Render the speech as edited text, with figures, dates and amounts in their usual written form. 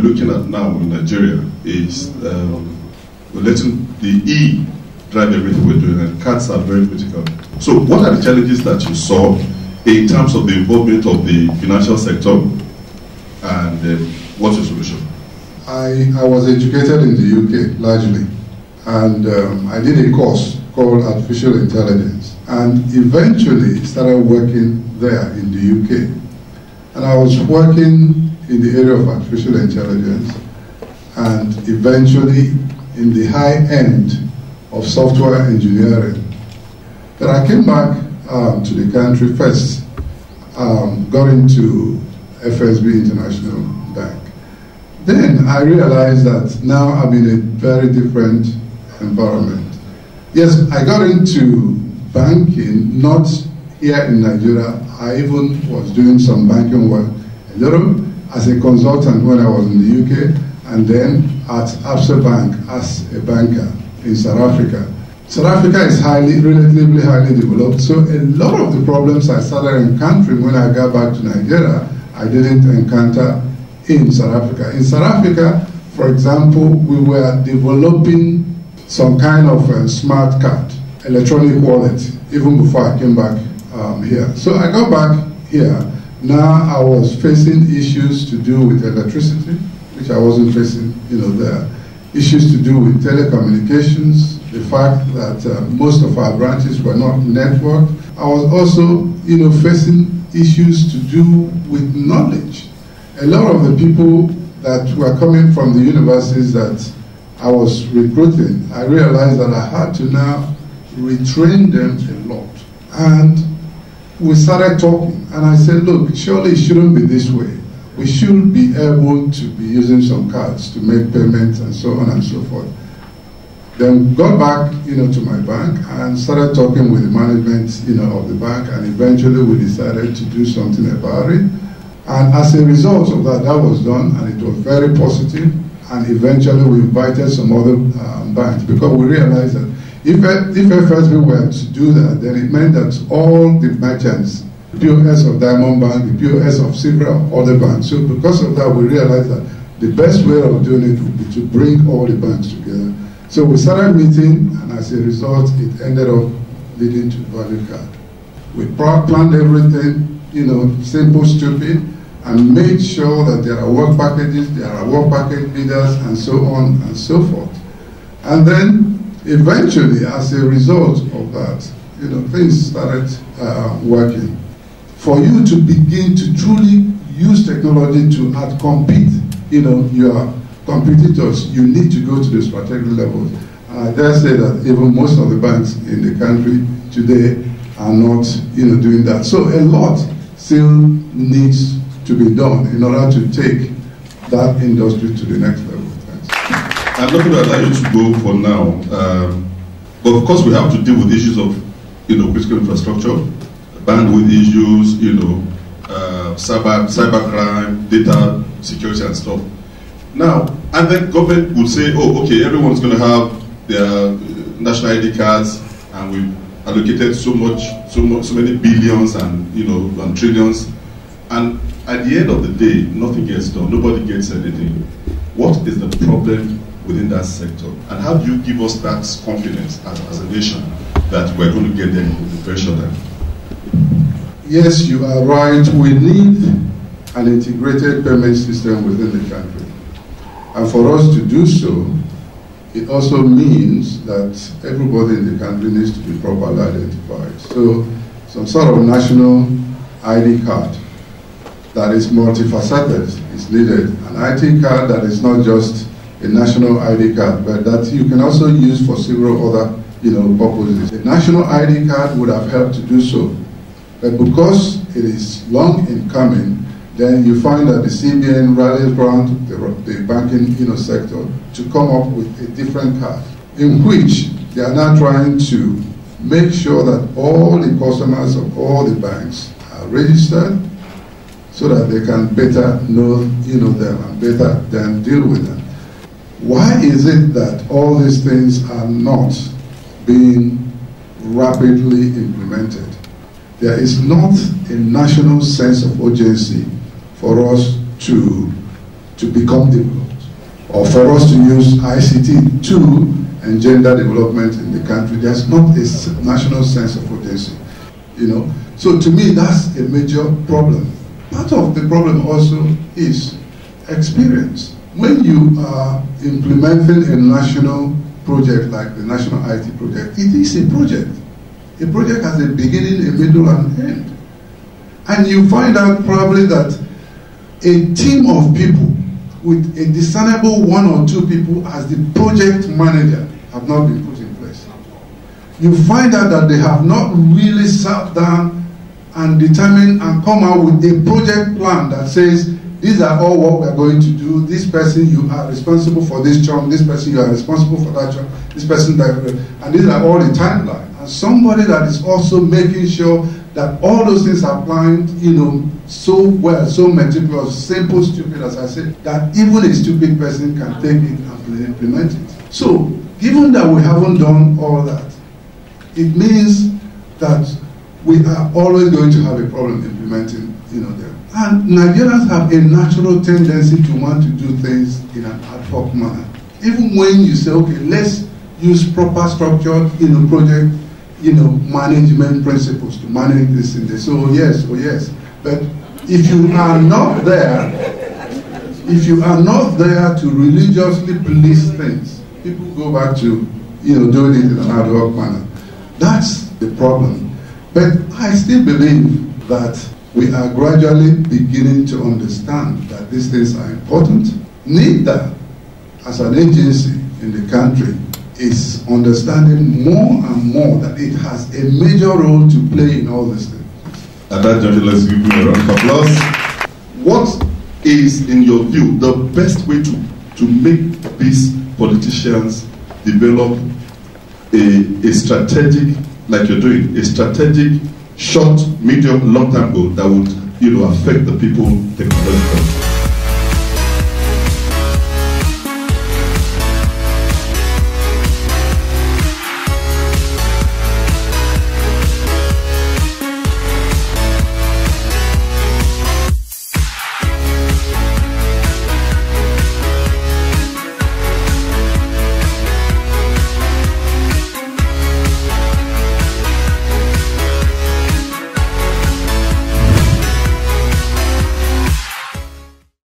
looking at now in Nigeria is we're letting the E drive everything we're doing, and cards are very critical. So what are the challenges that you saw in terms of the involvement of the financial sector, and what's your solution? I was educated in the UK largely, and I did a course called Artificial Intelligence, and eventually started working there in the UK. And I was working in the area of artificial intelligence, and eventually in the high end of software engineering. Then I came back to the country first, got into FSB International Bank. Then I realized that now I'm in a very different environment. Yes, I got into banking, not here in Nigeria. I even was doing some banking work, a little as a consultant when I was in the UK, and then at Absa Bank as a banker in South Africa. South Africa is relatively highly developed, so a lot of the problems I started encountering when I got back to Nigeria, I didn't encounter in South Africa. In South Africa, for example, we were developing some kind of smart card, electronic wallet, even before I came back here. So I got back here. Now I was facing issues to do with electricity, which I wasn't facing, there. Issues to do with telecommunications, the fact that most of our branches were not networked. I was also, facing issues to do with knowledge. A lot of the people that were coming from the universities that I was recruiting, I realized that I had to now retrain them a lot. And we started talking, and I said, look, surely it shouldn't be this way. We should be able to be using some cards to make payments and so on and so forth. Then got back, to my bank and started talking with the management, of the bank, and eventually we decided to do something about it. And as a result of that, that was done, and it was very positive. And eventually we invited some other banks, because we realized that if FSB were to do that, then it meant that all the merchants, the POS of Diamond Bank, the POS of several other banks. So because of that, we realized that the best way of doing it would be to bring all the banks together. So we started meeting, and as a result, it ended up leading to value card. We planned everything, simple, stupid, and made sure that there are work packages, there are work package leaders, and so on and so forth. And then, eventually, as a result of that, things started working. For you to begin to truly use technology to outcompete, your competitors, you need to go to the strategic level. And I dare say that even most of the banks in the country today are not, doing that. So a lot still needs to be done in order to take that industry to the next level. Thanks. I'm not going to allow you to go for now, but of course we have to deal with issues of, critical infrastructure, bandwidth issues, cybercrime, data security and stuff. Now, and then government would say, oh, okay, everyone's going to have their national ID cards, and we've allocated so many billions and and trillions, and at the end of the day, nothing gets done. Nobody gets anything. What is the problem within that sector, and how do you give us that confidence as a nation that we're going to get there in the very short time? Yes, you are right. We need an integrated payment system within the country. And for us to do so, it also means that everybody in the country needs to be properly identified. So some sort of national ID card that is multifaceted is needed. An ID card that is not just a national ID card, but that you can also use for several other purposes. A national ID card would have helped to do so. But because it is long in coming, then you find that the CBN rallies around the banking sector to come up with a different card, in which they are now trying to make sure that all the customers of all the banks are registered, so that they can better know them and better then deal with them. Why is it that all these things are not being rapidly implemented? There is not a national sense of urgency for us to to become developed, or for us to use ICT to engender development in the country. There's not a national sense of urgency, you know. So to me, that's a major problem. Part of the problem also is experience. When you are implementing a national project like the National IT project, it is a project. A project has a beginning, a middle, and end. And you find out probably that a team of people with a discernible one or two people as the project manager have not been put in place. You find out that they have not really sat down and determined and come out with a project plan that says, these are all what we are going to do. This person, you are responsible for this job. This person, you are responsible for that job. This person, that, and these are all the timeline. And somebody that is also making sure that all those things are planned, you know, so well, so meticulous, simple, stupid, as I said, that even a stupid person can take it and implement it. So, given that we haven't done all that, it means that we are always going to have a problem implementing, you know, them. And Nigerians have a natural tendency to want to do things in an ad hoc manner. Even when you say, okay, let's use proper structured, you know, project, you know, management principles to manage this and this. So yes, oh yes. But if you are not there, to religiously police things, people go back to, you know, doing it in an ad hoc manner. That's the problem. But I still believe that we are gradually beginning to understand that these things are important. NIDA, as an agency in the country, is understanding more and more that it has a major role to play in all these things. At that juncture, let's give you a round of applause. What is, in your view, the best way to make these politicians develop a strategic, like you're doing, a strategic short, medium, long-term goal that would, you know, affect the people technologically?